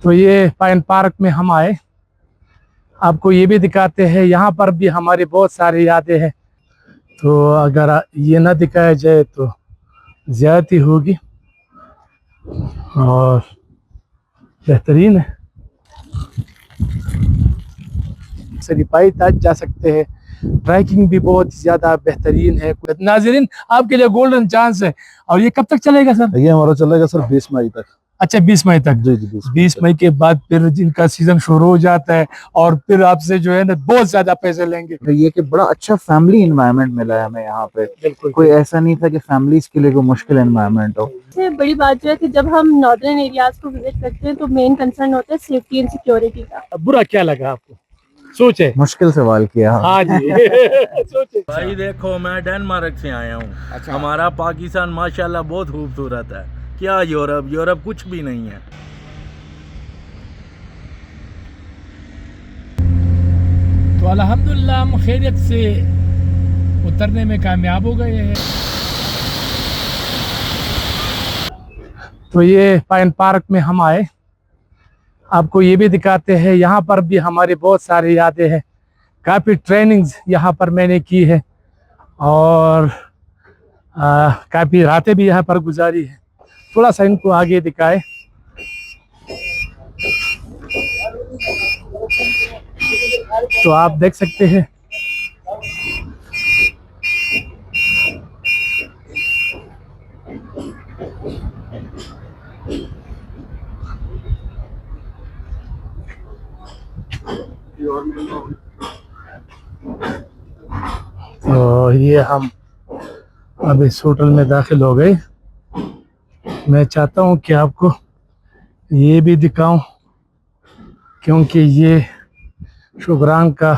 तो ये pine park में हम आए, आपको ये भी दिखाते हैं। यहाँ पर भी हमारी बहुत सारी यादें हैं, तो अगर ये ना दिखाया जाए तो ज़्यादती होगी। और बेहतरीन है, सरिपाई ताज जा सकते हैं। ट्रैकिंग भी बहुत ज़्यादा बेहतरीन है। नाज़रीन, आपके लिए गोल्डन चांस है। और ये कब तक चलेगा सर? ये हमारा चलेगा सर 20 मई तक। अच्छा, 20 मई तक। जी जी, 20 मई के बाद फिर जिनका सीजन शुरू हो जाता है और फिर आपसे जो है ना बहुत ज्यादा पैसे लेंगे। ये कि बड़ा अच्छा फैमिली एनवायरनमेंट मिला है हमें यहाँ पे। बिल्कुल, कोई ऐसा नहीं था कि फैमिलीज के लिए कोई मुश्किल एनवायरनमेंट हो। सबसे बड़ी बात जो है कि जब हम नॉर्दर्न एरियाज को विजिट करते हैं तो मेन कंसर्न होता है सेफ्टी एंड सिक्योरिटी का। बुरा क्या लगा आपको? सोचे, मुश्किल सवाल किया। हाँ जी। सोचे भाई देखो, मैं डेनमार्क से आया हूँ। अच्छा। हमारा पाकिस्तान माशाल्लाह बहुत खूबसूरत है। क्या यूरोप कुछ भी नहीं है। तो अल्हम्दुलिल्लाह हम खैरियत से उतरने में कामयाब हो गए हैं। तो ये पाइन पार्क में हम आए, आपको ये भी दिखाते हैं। यहाँ पर भी हमारी बहुत सारी यादें हैं। काफ़ी ट्रेनिंग्स यहाँ पर मैंने की है और काफ़ी रातें भी यहाँ पर गुजारी है। थोड़ा सा इनको आगे दिखाए। तो आप देख सकते हैं तो ये हम अब इस होटल में दाखिल हो गए। मैं चाहता हूँ कि आपको ये भी दिखाऊं, क्योंकि ये शुगरान का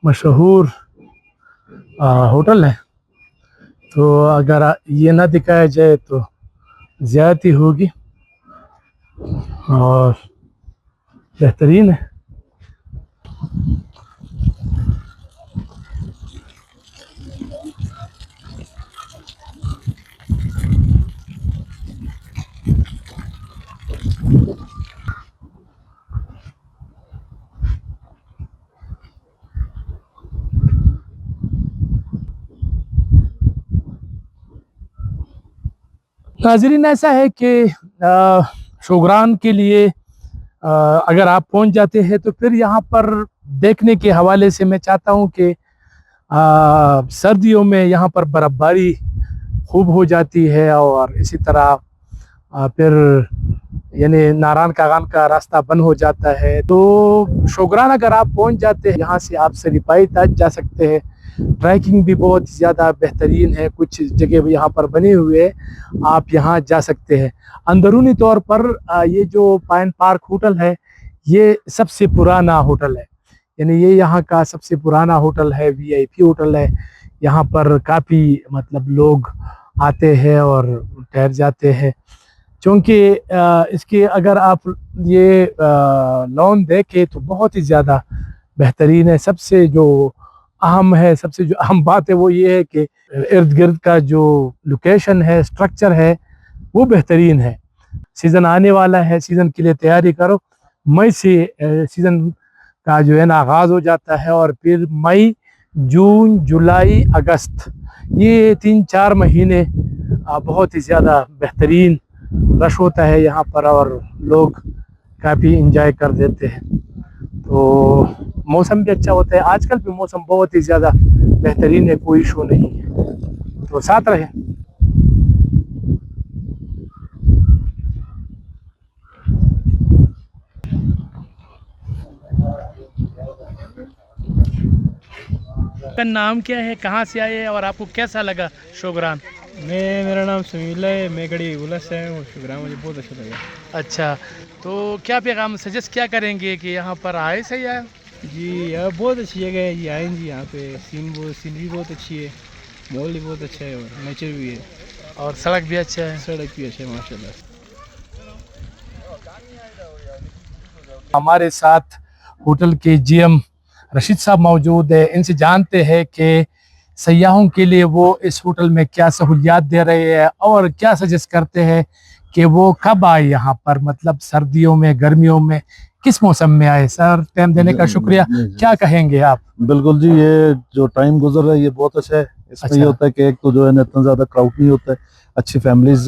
मशहूर होटल है। तो अगर ये ना दिखाया जाए तो ज़्यादती होगी। और बेहतरीन है। नाज़रीन, ऐसा है कि शुगरान के लिए अगर आप पहुंच जाते हैं तो फिर यहाँ पर देखने के हवाले से मैं चाहता हूँ कि सर्दियों में यहाँ पर बर्फ़बारी खूब हो जाती है और इसी तरह फिर यानी नारायण कागान का रास्ता बंद हो जाता है। तो शुगरान अगर आप पहुंच जाते हैं, यहाँ से आप सरिपाई ताज जा सकते हैं। ट्रैकिंग भी बहुत ज़्यादा बेहतरीन है। कुछ जगह यहाँ पर बने हुए आप यहाँ जा सकते हैं। अंदरूनी तौर पर ये जो पाइन पार्क होटल है ये सबसे पुराना होटल है, यानी ये यहाँ का सबसे पुराना होटल है, VIP होटल है। यहाँ पर काफ़ी मतलब लोग आते हैं और ठहर जाते हैं, क्योंकि इसके अगर आप ये लॉन देखें तो बहुत ही ज़्यादा बेहतरीन है। सबसे जो अहम बात है वो ये है कि इर्द गिर्द का जो लोकेशन है, स्ट्रक्चर है, वो बेहतरीन है। सीज़न आने वाला है, सीज़न के लिए तैयारी करो। मई से सीज़न का जो है ना आगाज़ हो जाता है और फिर मई, जून, जुलाई, अगस्त, ये 3-4 महीने बहुत ही ज़्यादा बेहतरीन रश होता है यहाँ पर और लोग काफ़ी इंजॉय कर देते हैं। तो मौसम भी अच्छा होता है। आजकल भी मौसम बहुत ही ज़्यादा बेहतरीन है, कोई इशू नहीं है। तो साथ रहें। आपका नाम क्या है, कहाँ से आए और आपको कैसा लगा शुगरान? मेरा नाम समीला है, मैं गड़ी उल्ला से आया हूँ। शुगरान मुझे बहुत अच्छा लगा। अच्छा, तो क्या पैगाम सजेस्ट क्या करेंगे कि यहाँ पर आए, सही आए? जी, यह बहुत अच्छी जगह है जी, आएँ जी। यहाँ पे सीनरी बहुत अच्छी है, मॉल भी बहुत अच्छा है और नेचर भी है और सड़क भी अच्छा है। सड़क भी अच्छा है माशाल्लाह। हमारे साथ होटल के GM रशीद साहब मौजूद है। इनसे जानते हैं कि सयाहों के लिए वो इस होटल में क्या सहूलियात दे रहे हैं और क्या सजेस्ट करते हैं कि वो कब आए यहाँ पर, मतलब सर्दियों में, गर्मियों में, किस मौसम में आए? सर टाइम देने का शुक्रिया। क्या कहेंगे आप? बिल्कुल जी, ये जो टाइम गुजर रहा है ये बहुत अच्छा है। इसमें ये अच्छा। होता है कि एक तो जो है ना इतना ज्यादा क्राउड नहीं होता है, अच्छी फैमिलीज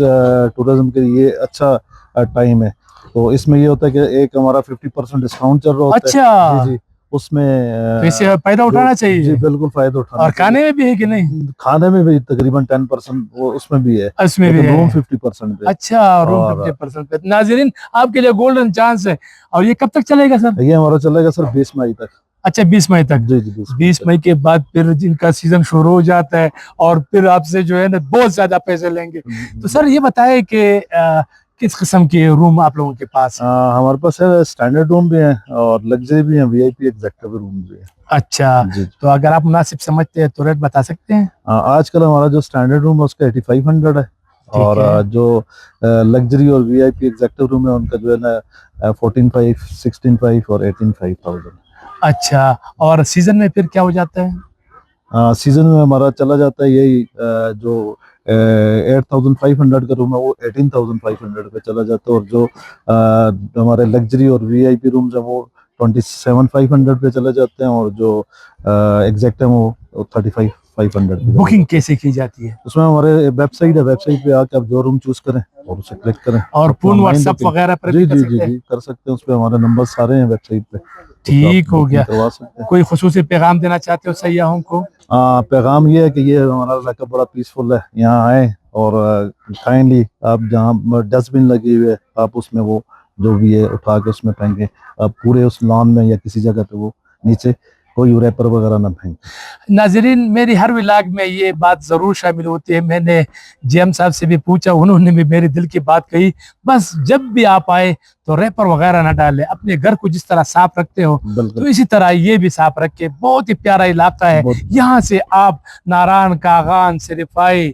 टूरिज्म के लिए अच्छा टाइम है। तो इसमें ये होता है कि एक हमारा 50% डिस्काउंट चल रहा होता है। अच्छा, जी जी, उसमें तो इससे फायदा उठाना जी चाहिए। बिल्कुल फायदा उठाना और चाहिए। खाने में भी है कि नहीं? खाने में भी तकरीबन 10% वो उसमें भी है, इसमें भी लेकिन है। रूम 50% पे। अच्छा, रूम और 50% पे। नाजरीन, आपके लिए गोल्डन चांस है। और ये कब तक चलेगा सर? ये हमारा चलेगा सर 20 मई तक। अच्छा, 20 मई तक। जी जी 20 मई के बाद फिर जिनका सीजन शुरू हो जाता है और फिर आपसे जो है ना बहुत ज्यादा पैसे लेंगे। तो सर ये बताए कि किस किस्म के रूम आप लोगों के पास है? हमारे पास है स्टैंडर्ड रूम भी है और लग्जरी भी है, वीआईपी एग्जेक्टिव रूम भी है। अच्छा, जी। तो अगर आप मुनासिब समझते हैं तो रेट बता सकते हैं? आजकल हमारा जो स्टैंडर्ड रूम है उसका 8500 है, और है। जो लग्जरी और वीआईपी एग्जेक्टिव रूम है उनका जो है ना 14,500, 16,500 और 18,500। अच्छा, और सीजन में फिर क्या हो जाता है? सीजन में हमारा चला जाता है यही जो 8,500 का रूम है वो 18,500 पे चला जाता है, और जो हमारे लग्जरी और वीआईपी रूम्स है वो 27,500 पे चले जाते हैं, और जो एग्जैक्ट है वो 35,500 पे। बुकिंग कैसे की जाती है? उसमें हमारे वेबसाइट है, वेबसाइट पे आके आप जो रूम चूज करें और उसे क्लिक करें। और आपको फोन online व्हाट्सएप booking- वगैरह पर जी भी कर जी सकते जी हैं? जी कर सकते हैं, उस पर हमारे नंबर सारे हैं वेबसाइट पे। ठीक हो गया। करवा सकते हैं। कोई खुसूसी पैगाम देना चाहते हो सयाहों को? पैगाम ये है कि ये हमारा इलाका बड़ा पीसफुल है, यहाँ आए और काइंडली आप जहाँ डस्टबिन लगी हुई है आप उसमें वो जो भी है उठा के उसमें फेंके। आप पूरे उस लॉन में या किसी जगह पे वो नीचे कोई रैपर वगैरह ना फेंके। नाजरीन, मेरी हर व्लॉग में ये बात जरूर शामिल होती है। मैंने जेएम साहब से भी पूछा, उन्होंने भी मेरे दिल की बात कही। बस जब भी आप आए तो रैपर वगैरह ना डालें, अपने घर को जिस तरह साफ रखते हो तो इसी तरह ये भी साफ रखे। बहुत ही प्यारा इलाका है। यहाँ से आप नारायण, कागान, सिरिफाई,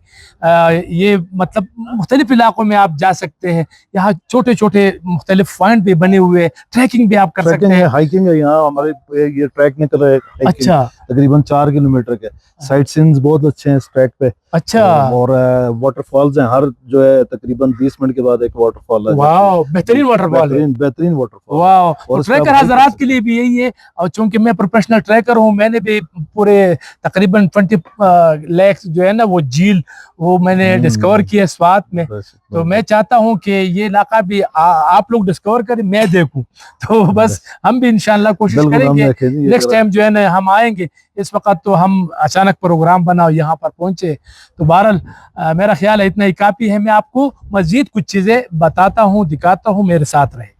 ये मतलब मुख्तलिफ इलाकों में आप जा सकते हैं। यहाँ छोटे छोटे मुख्तलिफ पॉइंट भी बने हुए हैं, ट्रैकिंग भी आप कर सकते हैं। हाइकिंग है यहाँ हमारे, ये ट्रैक निकल रहा है। अच्छा, तकरीबन 4 किलोमीटर के साइट सीन्स बहुत अच्छे हैं इस ट्रैक पे। अच्छा, और वाटरफॉल्स हैं, हर जो है तकरीबन 20 मिनट के बाद एक वाटरफॉल है। वाह, बेहतरीन वाटरफॉल है। बेहतरीन वाटरफॉल। वाह, और तो ट्रैकर हजरात के लिए भी यही है। और चूंकि मैं प्रोफेशनल ट्रैकर हूँ, मैंने भी पूरे तकरीबन 20 लाख जो है ना वो झील वो मैंने डिस्कवर किया स्वात में। तो मैं चाहता हूँ कि ये इलाका भी आप लोग डिस्कवर करें, मैं देखूं। तो बस हम भी इंशाल्लाह कोशिश करेंगे, नेक्स्ट टाइम जो है ना हम आएंगे। इस वक्त तो हम अचानक प्रोग्राम बना यहाँ पर पहुंचे, तो बहरहाल मेरा ख्याल है इतना ही काफी है। मैं आपको मजीद कुछ चीजें बताता हूँ, दिखाता हूँ, मेरे साथ रहे।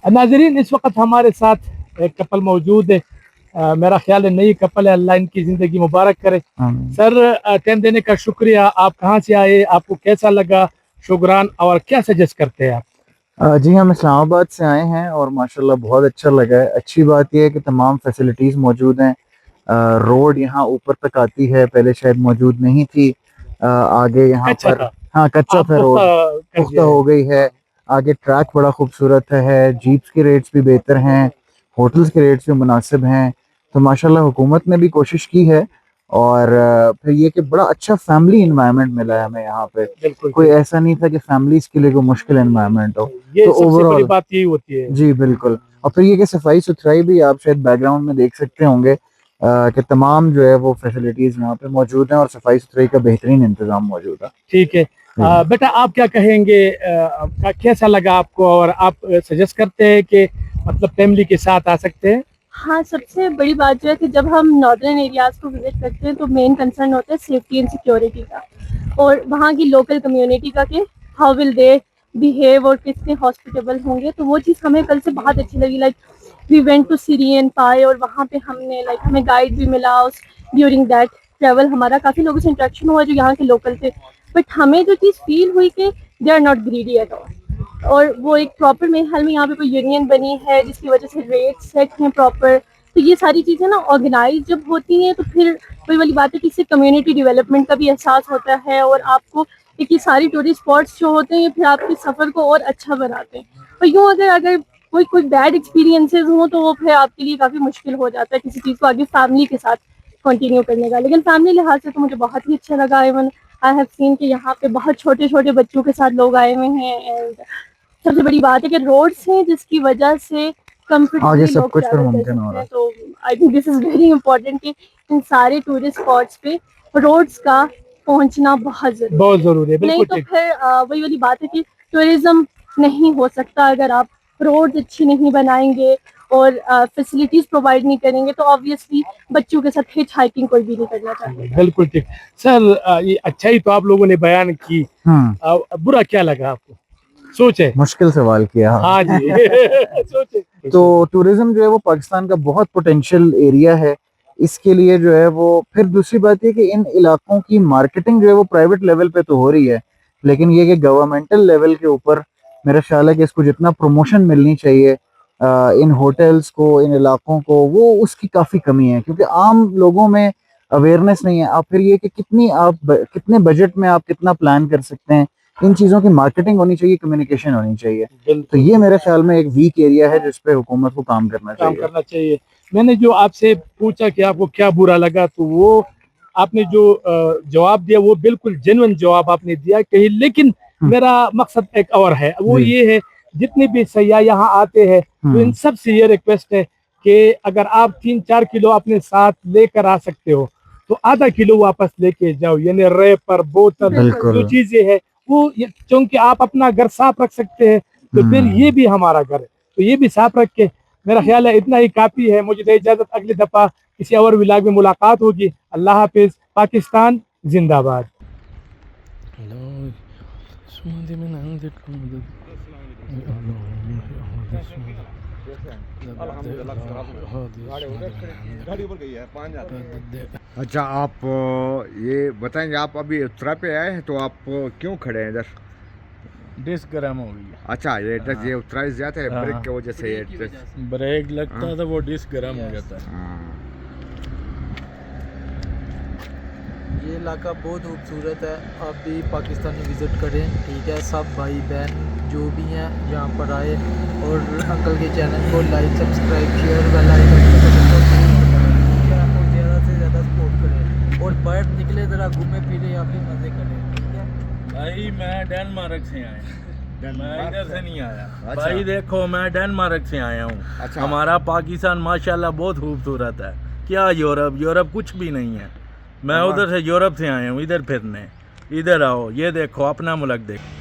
नाजरीन, इस वक्त हमारे साथ एक कपल मौजूद है। मेरा ख्याल है नई कपल है, अल्लाह इनकी जिंदगी मुबारक करे। सर टाइम देने का शुक्रिया। आप कहाँ से आए, आपको कैसा लगा शुक्रान, और क्या सजेस्ट करते हैं आप? जी हम इस्लामाबाद से आए हैं और माशाल्लाह बहुत अच्छा लगा है। अच्छी बात यह है कि तमाम फैसिलिटीज़ मौजूद हैं। रोड यहाँ ऊपर तक आती है, पहले शायद मौजूद नहीं थी। आगे यहाँ पर हाँ कच्चा था रोड, पुख्ता हो गई है। आगे ट्रैक बड़ा खूबसूरत है, जीप्स के रेट्स भी बेहतर हैं, होटल्स के रेट्स भी मुनासिब हैं। तो माशाल्लाह हुकूमत ने भी कोशिश की है, और फिर ये कि बड़ा अच्छा फैमिली एनवायरनमेंट मिला है हमें यहाँ पे। कोई ऐसा नहीं था कि फैमिलीज के लिए कोई मुश्किल एनवायरनमेंट हो। ये तो सबसे बड़ी बात यही होती है। जी बिल्कुल। और फिर ये कि सफाई सुथराई भी आप शायद बैकग्राउंड में देख सकते होंगे कि तमाम जो है वो फैसिलिटीज यहाँ पे मौजूद हैं और सफाई सुथराई का बेहतरीन इंतजाम मौजूद है। ठीक है। बेटा आप क्या कहेंगे, कैसा लगा आपको, और आप सजेस्ट करते हैं कि मतलब फैमिली के साथ आ सकते हैं? हाँ, सबसे बड़ी बात जो है कि जब हम नॉर्दर्न एरियाज को विजिट करते हैं तो मेन कंसर्न होता है सेफ्टी एंड सिक्योरिटी का, और वहाँ की लोकल कम्युनिटी का कि हाउ विल दे बिहेव और कितने हॉस्पिटेबल होंगे। तो वो चीज़ हमें कल से बहुत अच्छी लगी। लाइक वी वेंट टू सीरियन पाए, और वहाँ पे हमने हमें गाइड भी मिला। उस ड्यूरिंग दैट ट्रेवल हमारा काफ़ी लोगों से इंटरेक्शन हुआ जो यहाँ के लोकल थे। बट हमें जो चीज़ फील हुई कि they are not greedy at all. और वो एक प्रॉपर मेरे ख्याल में यहाँ पे कोई यूनियन बनी है जिसकी वजह से रेट सेट हैं प्रॉपर। तो ये सारी चीज़ें ना ऑर्गेनाइज जब होती हैं तो फिर वही वाली बात है कि इससे कम्युनिटी डेवलपमेंट का भी एहसास होता है, और आपको एक ये सारी टूरिस्ट स्पॉट्स जो होते हैं ये फिर आपके सफ़र को और अच्छा बनाते हैं। और यूँ अगर कोई बैड एक्सपीरियंसेस हों तो वो फिर आपके लिए काफ़ी मुश्किल हो जाता है किसी चीज़ को आगे फैमिली के साथ कंटिन्यू करने का। लेकिन फैमिली लिहाज से तो मुझे बहुत ही अच्छा लगा। इवन आई हैव सीन कि यहाँ पे बहुत छोटे छोटे बच्चों के साथ लोग आए हुए हैं। एंड सबसे बड़ी बात है कि रोड्स हैं जिसकी वजह से आगे कंफर्टेबली सब लोग कुछ फिर ट्रैवल कर मुमकिन हो सकते रहा हैं। तो I think this is very important कि इन सारे टूरिस्ट स्पॉट्स पे रोड्स का पहुंचना बहुत ज़रूरी है। बहुत जरूरी है, नहीं बिल्कुल तो ठीक। फिर वही वाली बात है कि टूरिज्म नहीं हो सकता अगर आप रोड अच्छी नहीं बनाएंगे और फैसिलिटीज प्रोवाइड नहीं करेंगे। तो ऑब्वियसली बच्चों के साथ हिच हाइकिंग कोई भी नहीं करना चाहिए। बिल्कुल ठीक सर। ये अच्छा ही तो आप लोगों ने बयान की। बुरा क्या लगा आपको? सोचे। मुश्किल सवाल किया। हाँ जी। सोचे। तो टूरिज्म जो है वो पाकिस्तान का बहुत पोटेंशियल एरिया है। इसके लिए जो है वो फिर दूसरी बात है कि इन इलाकों की मार्केटिंग जो है वो प्राइवेट लेवल पे तो हो रही है, लेकिन ये कि गवर्नमेंटल लेवल के ऊपर मेरा ख्याल है कि इसको जितना प्रमोशन मिलनी चाहिए इन होटल्स को, इन इलाकों को, वो उसकी काफ़ी कमी है क्योंकि आम लोगों में अवेयरनेस नहीं है। आप फिर ये कि कितने बजट में आप कितना प्लान कर सकते हैं, इन चीज़ों की मार्केटिंग होनी चाहिए, कम्युनिकेशन होनी चाहिए। तो ये मेरे ख्याल में एक वीक एरिया है जिस पे हुकूमत को काम करना चाहिए। मैंने जो आपसे पूछा कि आपको क्या बुरा लगा, तो वो आपने जो जवाब दिया वो बिल्कुल जेन्युइन जवाब आपने दिया कहीं। लेकिन मेरा मकसद एक और है, वो जी। ये है जितने भी सयाह यहाँ आते हैं तो इन सब से ये रिक्वेस्ट है कि अगर आप 3-4 किलो अपने साथ लेकर आ सकते हो तो आधा किलो वापस लेके जाओ। यानी रैपर, बोतल, बिल्कुल। जो चीजें है वो क्योंकि आप अपना घर साफ रख सकते हैं तो फिर ये भी हमारा घर है, तो ये भी साफ रख के मेरा ख्याल है इतना ही काफी है। मुझे इजाजत, अगली दफा किसी और व्लॉग में मुलाकात होगी। अल्लाह हाफिज। पाकिस्तान जिंदाबाद। अच्छा, आप ये बताएंगे, आप अभी उत्तरा पे आए हैं तो आप क्यों खड़े हैं इधर? डिस्क गर्म हो गई है। अच्छा, ये उत्तरा ज्यादा है, ब्रेक की वजह से ये ब्रेक लगता था वो डिस्क गर्म हो जाता है। ये इलाका बहुत खूबसूरत है। आप भी पाकिस्तानी विज़िट करें, ठीक है। सब भाई बहन जो भी हैं यहाँ पर आए और अंकल के चैनल को like, subscribe, share, bell icon को ठीक है, और ज़्यादा से ज़्यादा सपोर्ट करें और बाहर निकले, ज़रा घूमे फिरे, आप भी मज़े करें, ठीक है भाई। मैं डेनमार्क से आया, मैं इधर से नहीं आया। अच्छा। भाई देखो, मैं डेनमार्क से आया हूँ। अच्छा। हमारा पाकिस्तान माशाल्लाह बहुत खूबसूरत है। क्या यूरोप कुछ भी नहीं है। मैं उधर से यूरोप से आया हूँ इधर फिरने। इधर आओ, ये देखो अपना मुल्क देखो।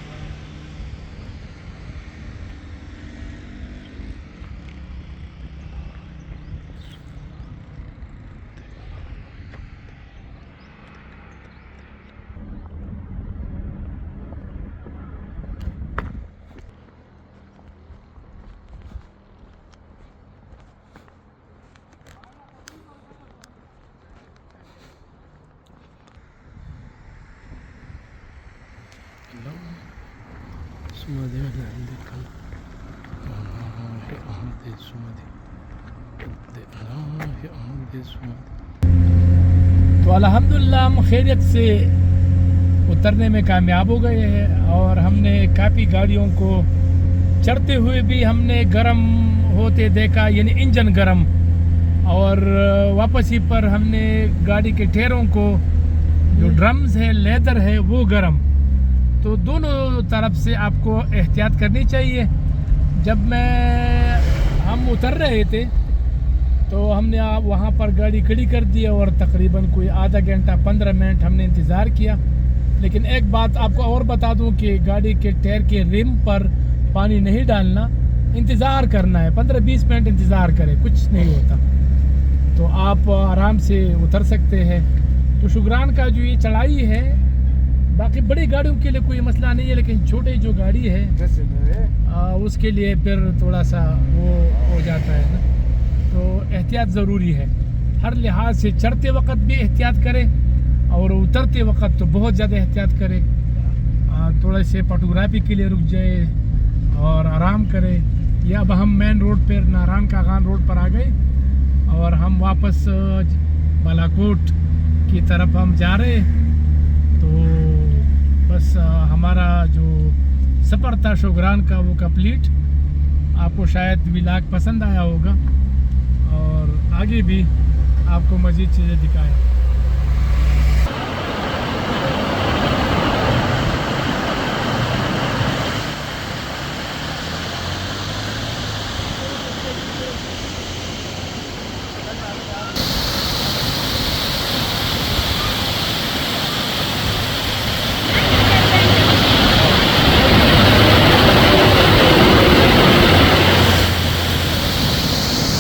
तो अल्हम्दुलिल्लाह हम खैरियत से उतरने में कामयाब हो गए हैं और हमने काफ़ी गाड़ियों को चढ़ते हुए भी हमने गर्म होते देखा, यानी इंजन गर्म, और वापसी पर हमने गाड़ी के टायरों को, जो ड्रम्स है, लेदर है, वो गर्म। तो दोनों तरफ से आपको एहतियात करनी चाहिए। जब हम उतर रहे थे तो हमने वहाँ पर गाड़ी खड़ी कर दी और तकरीबन कोई आधा घंटा 15 मिनट हमने इंतज़ार किया। लेकिन एक बात आपको और बता दूं कि गाड़ी के टायर के रिम पर पानी नहीं डालना, इंतज़ार करना है, 15-20 मिनट इंतज़ार करें, कुछ नहीं होता, तो आप आराम से उतर सकते हैं। तो शुगरान का जो ये चढ़ाई है, बाकी बड़ी गाड़ियों के लिए कोई मसला नहीं है, लेकिन छोटे जो गाड़ी है उसके लिए फिर थोड़ा सा वो हो जाता है ना। तो एहतियात ज़रूरी है, हर लिहाज से। चढ़ते वक्त भी एहतियात करें और उतरते वक्त तो बहुत ज़्यादा एहतियात करें। थोड़े से फोटोग्राफी के लिए रुक जाए और आराम करें। या अब हम मेन रोड पर, नारायण कागान रोड पर आ गए और हम वापस बालाकोट की तरफ हम जा रहे। तो बस हमारा जो सफ़र था शुगरान का वो कंप्लीट। आपको शायद व्लॉग पसंद आया होगा और आगे भी आपको मज़ीद चीज़ें दिखाएं।